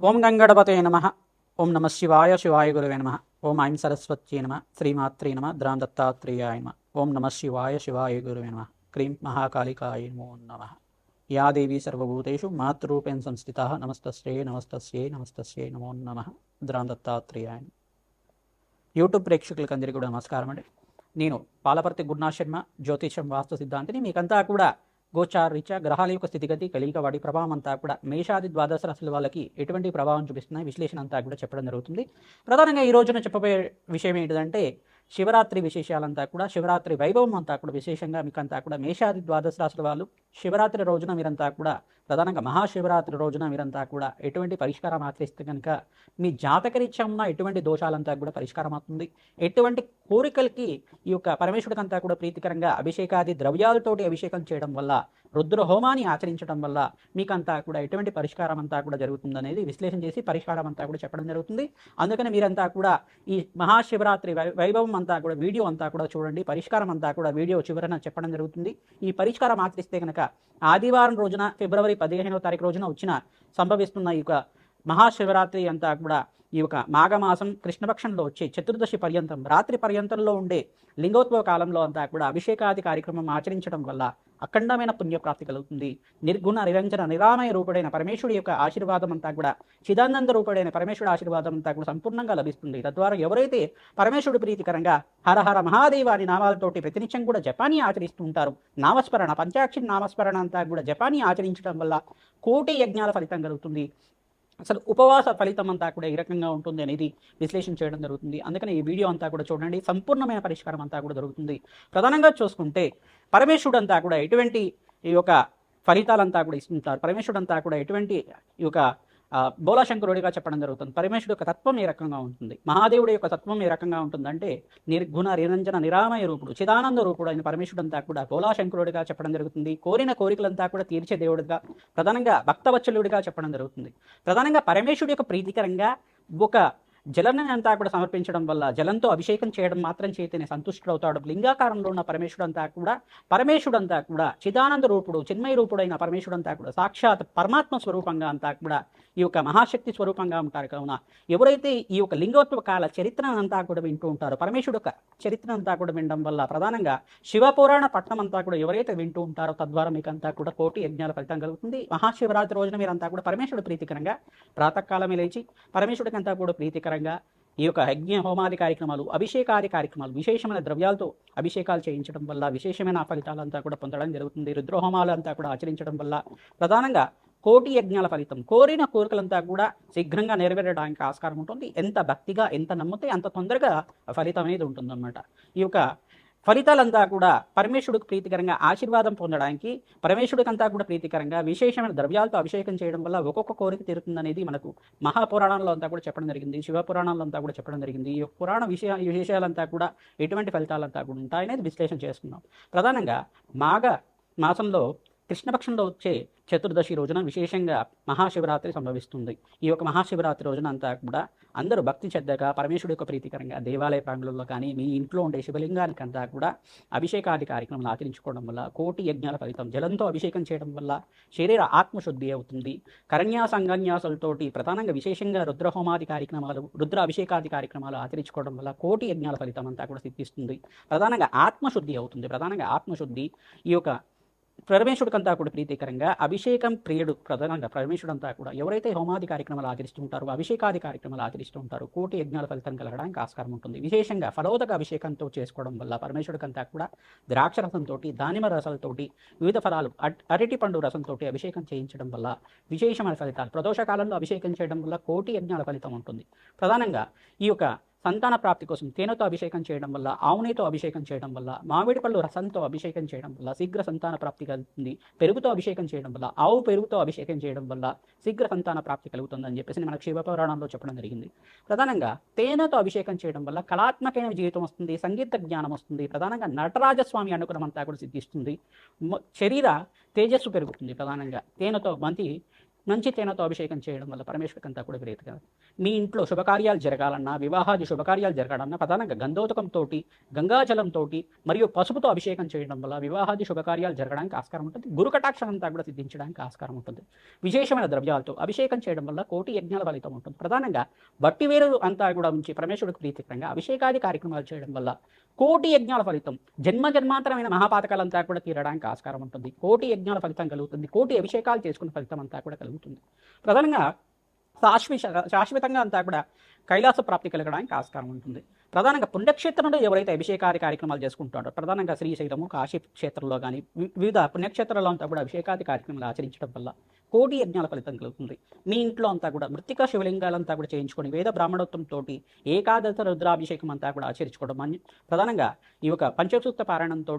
ఓం గంగణపతే నమ. ఓం నమ శివాయ శివాయ గురువే నమ. ఓం ఐం సరస్వత్యై నమ. శ్రీమాత్రే నమ. ద్రాం దత్తాత్రేయాయ నమ. ఓం నమ శివాయ శివాయ గురువే నమ. క్రీం మహాకాళికాయ నమో నమ. యా దేవీ సర్వభూతేషు మాతృరూపేణ సంస్థితా నమస్తస్యై నమస్తస్యై నమస్తస్యై నమో నమ. ద్రాం దత్తాత్రేయాయ. యూట్యూబ్ ప్రేక్షకులకు అందరికీ కూడా నమస్కారం అండి. నేను పాలపర్తి గురునాథ్ శర్మ, జ్యోతిషం వాస్తు సిద్ధాంతిని. మీకంతా కూడా గోచారీత్యా గ్రహాల యొక్క స్థితిగతి, కలియిక, వాటి ప్రభావం అంతా కూడా మేషాది ద్వాదశ రాశుల వాళ్ళకి ఎటువంటి ప్రభావం చూపిస్తున్నాయి, విశ్లేషణ అంతా కూడా చెప్పడం జరుగుతుంది. ప్రధానంగా ఈ రోజున చెప్పబోయే విషయం ఏంటిదంటే శివరాత్రి విశేషాలంతా కూడా, శివరాత్రి వైభవం అంతా కూడా విశేషంగా మీకంతా కూడా మేషాది ద్వాదశ రాశుల వాళ్ళు శివరాత్రి రోజున మీరంతా కూడా, ప్రధానంగా మహాశివరాత్రి రోజున మీరంతా కూడా ఎటువంటి పరిష్కారం ఆచరిస్తే కనుక మీ జాతకరీత్యా ఉన్న ఎటువంటి దోషాలంతా కూడా పరిష్కారం అవుతుంది. ఎటువంటి కోరికలకి ఈ యొక్క పరమేశ్వరుడికంతా కూడా ప్రీతికరంగా అభిషేకాది ద్రవ్యాలతోటి అభిషేకం చేయడం వల్ల, రుద్ర హోమాన్ని ఆచరించడం వల్ల మీకంతా కూడా ఎటువంటి పరిష్కారం అంతా కూడా జరుగుతుందనేది విశ్లేషణ చేసి పరిష్కారం అంతా కూడా చెప్పడం జరుగుతుంది. అందుకని మీరంతా కూడా ఈ మహాశివరాత్రి వైభవం అంతా కూడా వీడియో అంతా కూడా చూడండి. పరిష్కారం అంతా కూడా వీడియో చివరన చెప్పడం జరుగుతుంది. ఈ పరిష్కారం ఆచరిస్తే కనుక ఆదివారం రోజున ఫిబ్రవరి 15వ తారీఖు రోజున సంభవిస్తున్న ఈ యొక్క మహాశివరాత్రి అంతా కూడా ఈ యొక్క మాఘమాసం కృష్ణపక్షంలో వచ్చే చతుర్దశి పర్యంతం, రాత్రి పర్యంతంలో ఉండే లింగోద్భవ కాలంలో అంతా కూడా అభిషేకాది కార్యక్రమం ఆచరించడం వల్ల అఖండమైన పుణ్యప్రాప్తి కలుగుతుంది. నిర్గుణ నిరంజన నిరామయ రూపుడైన పరమేశ్వరుడి యొక్క ఆశీర్వాదం అంతా కూడా, చిదానంద రూపుడైన పరమేశ్వరుడి ఆశీర్వాదం అంతా కూడా సంపూర్ణంగా లభిస్తుంది. తద్వారా ఎవరైతే పరమేశ్వరుడు ప్రీతికరంగా హర హర మహాదేవ అని నామాలతోటి ప్రతినిత్యం కూడా జపానీ ఆచరిస్తూ ఉంటారు, నామస్మరణ పంచాక్షరి నామస్మరణ అంతా కూడా జపానీ ఆచరించడం వల్ల కోటి యజ్ఞాల ఫలితం కలుగుతుంది. అసలు ఉపవాస ఫలితం అంతా కూడా ఏ రకంగా ఉంటుంది అనేది విశ్లేషణ చేయడం జరుగుతుంది. అందుకని ఈ వీడియో అంతా కూడా చూడండి. సంపూర్ణమైన పరిష్కారం అంతా కూడా దొరుకుతుంది. ప్రధానంగా చూసుకుంటే పరమేశ్వరుడు అంతా కూడా ఎటువంటి ఈ యొక్క ఫలితాలంతా కూడా ఇస్తుంటారు. పరమేశ్వరుడు అంతా కూడా ఎటువంటి ఈ యొక్క బోలాశంకరుడిగా చెప్పడం జరుగుతుంది. పరమేశ్వరుడు యొక్క తత్వం ఏ రకంగా ఉంటుంది, మహాదేవుడి యొక్క తత్వం ఏ రకంగా ఉంటుందంటే నిర్గుణ నిరంజన నిరామయ రూపుడు, చిదానంద రూపుడు అయిన పరమేశ్వరుడు అంతా కూడా బోలాశంకరుడిగా చెప్పడం జరుగుతుంది. కోరిన కోరికలంతా కూడా తీర్చే దేవుడిగా, ప్రధానంగా భక్తవత్సలుడిగా చెప్పడం జరుగుతుంది. ప్రధానంగా పరమేశ్వరుడు యొక్క ప్రీతికరంగా ఒక జలాన్ని అంతా కూడా సమర్పించడం వల్ల, జలంతో అభిషేకం చేయడం మాత్రం చేతనే సంతుష్టుడవుతాడు. లింగాకారంలో ఉన్న పరమేశ్వరుడు అంతా కూడా చిదానంద రూపుడు, చిన్మయ రూపుడైన పరమేశ్వరుడు అంతా కూడా సాక్షాత్ పరమాత్మ స్వరూపంగా అంతా కూడా ఈ యొక్క మహాశక్తి స్వరూపంగా ఉంటారు. కావున ఎవరైతే ఈ యొక్క లింగోత్సవ కాల చరిత్రను అంతా కూడా వింటూ ఉంటారో, పరమేశ్వరుడు యొక్క చరిత్ర అంతా కూడా వినడం వల్ల, ప్రధానంగా శివపురాణ పట్టణం అంతా కూడా ఎవరైతే వింటూ ఉంటారో తద్వారా మీకు అంతా కూడా కోటి యజ్ఞాల ఫలితం కలుగుతుంది. మహాశివరాత్రి రోజున మీరంతా కూడా పరమేశ్వరుడు ప్రీతికరంగా ప్రాతకాలమే లేచి పరమేశ్వరుడికి అంతా కూడా ప్రీతికరంగా ఈ యొక్క యజ్ఞ హోమాది కార్యక్రమాలు, అభిషేకాది కార్యక్రమాలు, విశేషమైన ద్రవ్యాలతో అభిషేకాలు చేయించడం వల్ల విశేషమైన ఫలితాలంతా కూడా పొందడం జరుగుతుంది. రుద్రహోమాలు అంతా కూడా ఆచరించడం వల్ల ప్రధానంగా కోటి యజ్ఞాల ఫలితం, కోరిన కోరికలంతా కూడా శీఘ్రంగా నెరవేరడానికి ఆస్కారం ఉంటుంది. ఎంత భక్తిగా, ఎంత నమ్మితే అంత తొందరగా ఫలితం అనేది ఉంటుందన్నమాట. ఈ యొక్క ఫలితాలంతా కూడా పరమేశ్వరుడికి ప్రీతికరంగా ఆశీర్వాదం పొందడానికి, పరమేశ్వరుడికంతా కూడా ప్రీతికరంగా విశేషమైన ద్రవ్యాలతో అభిషేకం చేయడం వల్ల ఒక్కొక్క కోరిక తీరుతుందనేది మనకు మహాపురాణంలో అంతా కూడా చెప్పడం జరిగింది, శివపురాణంలో అంతా కూడా చెప్పడం జరిగింది. ఈ పురాణ విశేషాలంతా కూడా ఎటువంటి ఫలితాలంతా కూడా ఉంటాయనేది విశ్లేషణ చేసుకున్నాం. ప్రధానంగా మాఘ మాసంలో కృష్ణపక్షంలో వచ్చే చతుర్దశి రోజున విశేషంగా మహాశివరాత్రి సంభవిస్తుంది. ఈ యొక్క మహాశివరాత్రి రోజున అంతా కూడా అందరూ భక్తి శ్రద్ధగా పరమేశ్వరుడు యొక్క ప్రీతికరంగా దేవాలయ ప్రాంగణంలో కానీ, మీ ఇంట్లో ఉండే శివలింగానికి అంతా కూడా అభిషేకాది కార్యక్రమాలు ఆచరించుకోవడం వల్ల కోటి యజ్ఞాల ఫలితం, జలంతో అభిషేకం చేయడం వల్ల శరీర ఆత్మశుద్ధి అవుతుంది. కరణ్యాస అంగన్యాసాలతోటి ప్రధానంగా విశేషంగా రుద్రహోమాది కార్యక్రమాలు, రుద్ర అభిషేకాది కార్యక్రమాలు ఆచరించుకోవడం వల్ల కోటి యజ్ఞాల ఫలితం అంతా కూడా సిద్ధిస్తుంది. ప్రధానంగా ఆత్మశుద్ధి అవుతుంది. ప్రధానంగా ఆత్మశుద్ధి ఈ యొక్క పరమేశ్వరుడికంతా కూడా ప్రీతికరంగా అభిషేకం ప్రియుడు, ప్రధానంగా పరమేశ్వరుడు అంతా కూడా ఎవరైతే హోమాది కార్యక్రమాలు ఆచరిస్తూ ఉంటారో, అభిషేకాది కార్యక్రమాలు ఆచరిస్తూ ఉంటారో కోటి యజ్ఞాల ఫలితం కలగడానికి ఆస్కారం ఉంటుంది. విశేషంగా ఫలోదక అభిషేకంతో చేసుకోవడం వల్ల పరమేశ్వరుడికంతా కూడా ద్రాక్ష రసంతో, దానిమ రసాలతోటి, వివిధ ఫలాలు, అరటి పండు రసంతో అభిషేకం చేయించడం వల్ల విశేషమైన ఫలితాలు, ప్రదోష కాలంలో అభిషేకం చేయడం వల్ల కోటి యజ్ఞాల ఫలితం ఉంటుంది. ప్రధానంగా ఈ యొక్క సంతాన ప్రాప్తి కోసం తేనెతో అభిషేకం చేయడం వల్ల, ఆవునేతో అభిషేకం చేయడం వల్ల, మామిడి పళ్ళు రసంతో అభిషేకం చేయడం వల్ల శీఘ్ర సంతాన ప్రాప్తి కలుగుతుంది. పెరుగుతో అభిషేకం చేయడం వల్ల, ఆవు పెరుగుతో అభిషేకం చేయడం వల్ల శీఘ్ర సంతాన ప్రాప్తి కలుగుతుందని చెప్పేసి మనకు శివపురాణంలో చెప్పడం జరిగింది. ప్రధానంగా తేనెతో అభిషేకం చేయడం వల్ల కళాత్మకమైన జీవితం వస్తుంది, సంగీత జ్ఞానం వస్తుంది. ప్రధానంగా నటరాజస్వామి అనుగ్రహం అంతా కూడా సిద్ధిస్తుంది. శరీర తేజస్సు పెరుగుతుంది. ప్రధానంగా తేనెతో మంచి మంచి తేనెతో అభిషేకం చేయడం వల్ల పరమేశ్వరికి అంతా కూడా ప్రీతిగా మీ ఇంట్లో శుభకార్యాలు జరగాలన్నా, వివాహాది శుభకార్యాలు జరగాలన్నా ప్రధానంగా గంధోదకంతో, గంగాజలంతో మరియు పసుపుతో అభిషేకం చేయడం వల్ల వివాహాది శుభకార్యాలు జరగడానికి ఆస్కారం ఉంటుంది. గురు కటాక్షం అంతా కూడా సిద్ధించడానికి ఆస్కారం ఉంటుంది. విశేషమైన ద్రవ్యాలతో అభిషేకం చేయడం వల్ల కోటి యజ్ఞాల ఫలితం ఉంటుంది. ప్రధానంగా బట్టివేరు అంతా కూడా ఉంచి పరమేశ్వరుడికి ప్రీతికరంగా అభిషేకాది కార్యక్రమాలు చేయడం వల్ల కోటి యజ్ఞాల ఫలితం, జన్మ జన్మాంతరమైన మహాపాతకాలంతా కూడా తీరడానికి ఆస్కారం ఉంటుంది. కోటి యజ్ఞాల ఫలితం కలుగుతుంది. కోటి అభిషేకాలు చేసుకున్న ఫలితం అంతా కూడా కలుగుతుంది. ప్రధానంగా శాశ్వతంగా అంతా కూడా కైలాస ప్రాప్తి కలగడానికి ఆస్కారం ఉంటుంది. ప్రధానంగా పుణ్యక్షేత్రంలో ఎవరైతే అభిషేకాది కార్యక్రమాలు చేసుకుంటారో, ప్రధానంగా శ్రీశైలము, కాశీ క్షేత్రంలో కానీ వివిధ పుణ్యక్షేత్రాల్లో అంతా కూడా అభిషేకాది కార్యక్రమాలు ఆచరించడం వల్ల కోటి యజ్ఞాల ఫలితం కలుగుతుంది. మీ ఇంట్లో అంతా కూడా మృతికా శివలింగాలంతా కూడా చేయించుకొని వేద బ్రాహ్మణోత్వంతో ఏకాదశ రుద్రాభిషేకం అంతా కూడా ఆచరించుకోవడం, ప్రధానంగా ఈ యొక్క పంచసూక్త పారాయణంతో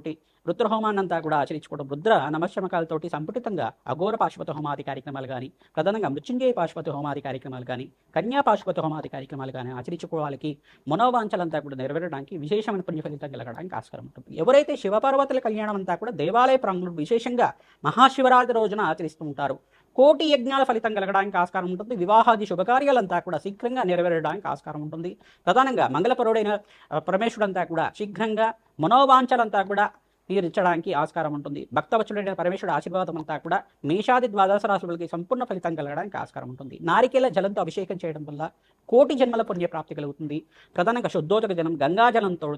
రుద్రహోమాన్ని అంతా కూడా ఆచరించుకోవడం, రుద్ర నమశమకాలతోటి సంపుటితంగా అఘోర పాశుపత హోమాది కార్యక్రమాలు కానీ, ప్రధానంగా మృత్యుంజయ పాశుపత హోమాది కార్యక్రమాలు కానీ, కన్యా పాశుపత హోమాది కార్యక్రమాలు కానీ ఆచరించుకోవాలకి మనోవాంఛలంతా కూడా నెరవేరడానికి విశేషమైన పుణ్య ఫలితం కలగడానికి ఆస్కారం ఉంటుంది. ఎవరైతే శివపార్వతుల కళ్యాణం అంతా కూడా దేవాలయ ప్రాంగణంలో విశేషంగా మహాశివరాత్రి రోజున ఆచరిస్తూ ఉంటారు, కోటి యజ్ఞాల ఫలితం కలగడానికి ఆస్కారం ఉంటుంది. వివాహాది శుభకార్యాలంతా కూడా శీఘ్రంగా నెరవేరడానికి ఆస్కారం ఉంటుంది. ప్రధానంగా మంగళపరుడైన పరమేశ్వరుడంతా కూడా శీఘ్రంగా మనోవాంఛలంతా కూడా తీర్చడానికి ఆస్కారం ఉంటుంది. భక్తవత్సలుడైన పరమేశ్వరుడు ఆశీర్వాదం అంతా కూడా మేషాది ద్వాదశ రాశులకి సంపూర్ణ ఫలితం కలగడానికి ఆస్కారం ఉంటుంది. నారికేల జలంతో అభిషేకం చేయడం వల్ల కోటి జన్మల పుణ్యప్రాప్తి కలుగుతుంది. ప్రధానంగా శుద్ధోదక జలం గంగాజలంతో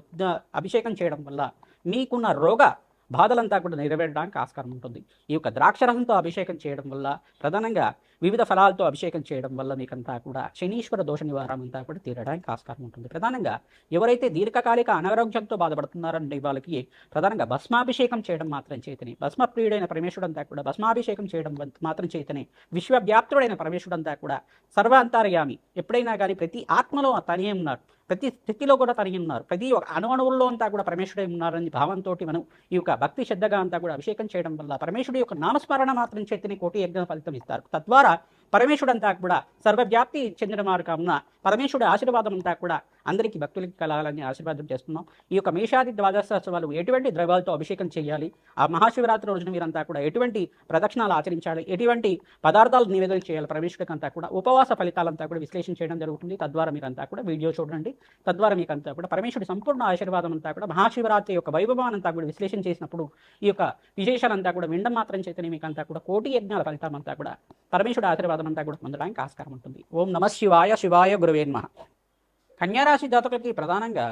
అభిషేకం చేయడం వల్ల మీకున్న రోగ బాధలంతా కూడా నెరవేరడానికి ఆస్కారం ఉంటుంది. ఈ యొక్క ద్రాక్షరసంతో అభిషేకం చేయడం వల్ల, ప్రధానంగా వివిధ ఫలాలతో అభిషేకం చేయడం వల్ల మీకంతా కూడా శనీశ్వర దోష నివారణ అంతా కూడా తీరడానికి ఆస్కారం ఉంటుంది. ప్రధానంగా ఎవరైతే దీర్ఘకాలిక అనారోగ్యంతో బాధపడుతున్నారంటే వాళ్ళకి ప్రధానంగా భస్మాభిషేకం చేయడం మాత్రం చేతనే, భస్మప్రియుడైన పరమేశ్వరుడంతా కూడా భస్మాభిషేకం చేయడం మాత్రం చేతనే విశ్వవ్యాప్తుడైన పరమేశ్వరుడంతా కూడా సర్వాంతర్యామి, ఎప్పుడైనా కానీ ప్రతి ఆత్మలో తనే ఉన్నారు, ప్రతి స్థితిలో కూడా తనిగి ఉన్నారు, ప్రతి ఒక్క అణువణువుల్లో అంతా కూడా పరమేశ్వరుడే ఉన్నారని భావంతో మనం ఈ యొక్క భక్తి శ్రద్ధగా అంతా కూడా అభిషేకం చేయడం వల్ల పరమేశ్వరుడు యొక్క నామస్మరణ మాత్రం చేతిని కోటి యజ్ఞ ఫలితం ఇస్తారు. తద్వారా పరమేశ్వరుడు అంతా కూడా సర్వవ్యాప్తి చెందిన వారు కావున పరమేశ్వరుడు ఆశీర్వాదం అంతా కూడా అందరికీ భక్తులకి కలగాలని ఆశీర్వాదం చేస్తున్నాం. ఈ యొక్క మేషాది ద్వాదశోత్సవాలు ఎటువంటి ద్రవ్యాలతో అభిషేకం చేయాలి, ఆ మహాశివరాత్రి రోజున మీరంతా కూడా ఎటువంటి ప్రదక్షిణాలు ఆచరించాలి, ఎటువంటి పదార్థాలు నివేదన చేయాలి, పరమేశ్వరుడికి అంతా కూడా ఉపవాస ఫలితాలంతా కూడా విశ్లేషణ చేయడం జరుగుతుంది. తద్వారా మీరంతా కూడా వీడియో చూడండి. తద్వారా మీకు అంతా కూడా పరమేశ్వరుడి సంపూర్ణ ఆశీర్వాదం అంతా కూడా మహాశివరాత్రి యొక్క వైభవాన్ని అంతా కూడా విశ్లేషణ చేసినప్పుడు ఈ యొక్క విశేషాలంతా కూడా వినడం మాత్రం చేతనే మీకు అంతా కూడా కోటి యజ్ఞాల ఫలితం అంతా కూడా పరమేశ్వరుడి ఆశీర్వాదం అంతా కూడా పొందడానికి ఆస్కారం ఉంటుంది. ఓం నమ శివాయ. శివాయ గురువే నమః. కన్యారాశి జాతకులకి ప్రధానంగా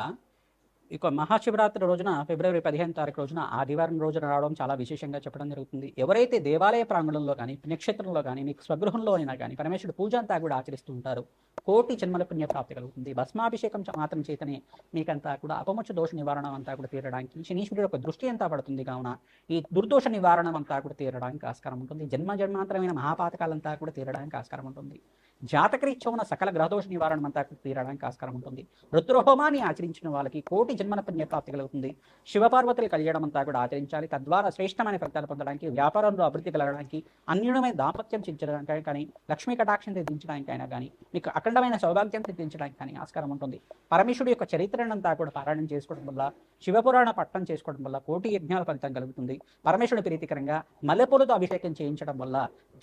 ఇక మహాశివరాత్రి రోజున ఫిబ్రవరి 15 తారీఖు రోజున ఆదివారం రోజున రావడం చాలా విశేషంగా చెప్పడం జరుగుతుంది. ఎవరైతే దేవాలయ ప్రాంగణంలో కానీ పుణ్యక్షేత్రంలో కానీ మీకు స్వగృహంలో అయినా కానీ పరమేశ్వరుడు పూజ అంతా కూడా ఆచరిస్తూ ఉంటారు, కోటి జన్మల పుణ్య ప్రాప్తి కలుగుతుంది. భస్మాభిషేకం మాత్రం చేతనే మీకంతా కూడా అపమోక్ష దోష నివారణ అంతా కూడా తీరడానికి, శనీశ్వరుడు యొక్క దృష్టి అంతా పడుతుంది కావున ఈ దుర్దోష నివారణ అంతా కూడా తీరడానికి ఆస్కారం ఉంటుంది. జన్మ జన్మాంతరమైన మహాపాతకాలంతా కూడా తీరడానికి ఆస్కారం ఉంటుంది. జాతకరీత్యా ఉన్న సకల గ్రహదోష నివారణ అంతా తీరడానికి ఆస్కారం ఉంటుంది. రుద్రహోమాన్ని ఆచరించిన వాళ్ళకి కోటి జన్మల పుణ్య ప్రాప్తి కలుగుతుంది. శివపార్వతుల కళ్యాణం అంతా కూడా ఆచరించాలి. తద్వారా శ్రేష్టమైన ఫలితాలు పొందడానికి, వ్యాపారంలో అభివృద్ధి కలగడానికి, అన్యూనమైన దాంపత్యం సిద్ధించడానికి కానీ, లక్ష్మీ కటాక్షం సిద్ధించడానికైనా కానీ, మీకు అఖండమైన సౌభాగ్యం సిద్ధించడానికి కానీ ఆస్కారం ఉంటుంది. పరమేశ్వరుడు యొక్క చరిత్రనంతా కూడా పారాయణం చేసుకోవడం వల్ల, శివపురాణ పట్టణం చేసుకోవడం వల్ల కోటి యజ్ఞాల ఫలితం కలుగుతుంది. పరమేశ్వరుడి ప్రీతికరంగా మల్లెపూలతో అభిషేకం చేయించడం వల్ల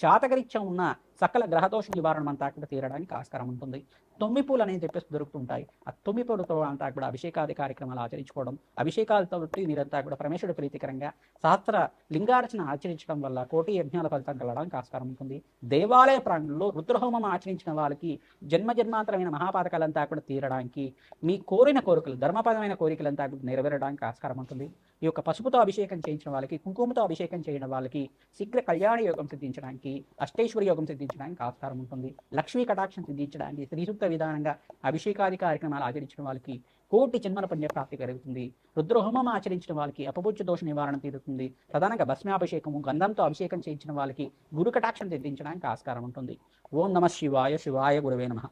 జాతకరీత్యం ఉన్న సకల గ్రహదోష నివారణ అంతా కూడా తీరడానికి ఆస్కారం ఉంటుంది. తొమ్మి పూలు అనేది చెప్పేసి దొరుకుతుంటాయి. ఆ తొమ్మి పూలతో అంతా కూడా అభిషేకాది కార్యక్రమాలు ఆచరించుకోవడం, అభిషేకాలతో మీరంతా కూడా పరమేశ్వరుడు ప్రీతికరంగా సహస్ర లింగార్చన ఆచరించడం వల్ల కోటి యజ్ఞాల ఫలితం కలగడానికి ఆస్కారం ఉంటుంది. దేవాలయ ప్రాంగణంలో రుద్రహోమం ఆచరించిన వాళ్ళకి జన్మ జన్మాంతరమైన మహాపాతకాలంతా కూడా తీరడానికి, మీ కోరిన కోరికలు ధర్మపరమైన కోరికలంతా కూడా నెరవేరడానికి ఆస్కారం ఉంటుంది. ఈ యొక్క పసుపుతో అభిషేకం చేయించిన వాళ్ళకి, కుంకుమతో అభిషేకం చేయడం వాళ్ళకి శీఘ్ర కళ్యాణ యోగం సిద్ధించడానికి, అష్టైశ్వర యోగం సిద్ధించడానికి ఆస్కారం ఉంటుంది. లక్ష్మీ కటాక్షం సిద్ధించడానికి, శ్రీసూక్త విధానంగా అభిషేకాది కార్యక్రమాలు ఆచరించిన వాళ్ళకి కోటి జన్మల పుణ్య ప్రాప్తి కలుగుతుంది. రుద్రహోమం ఆచరించిన వాళ్ళకి అపపూజ్య దోష నివారణ తీరుతుంది. ప్రధానంగా భస్మాభిషేకము, గంధంతో అభిషేకం చేయించిన వాళ్ళకి గురు కటాక్షం సిద్ధించడానికి ఆస్కారం ఉంటుంది. ఓం నమ శివాయ. శివాయ గురవే నమః.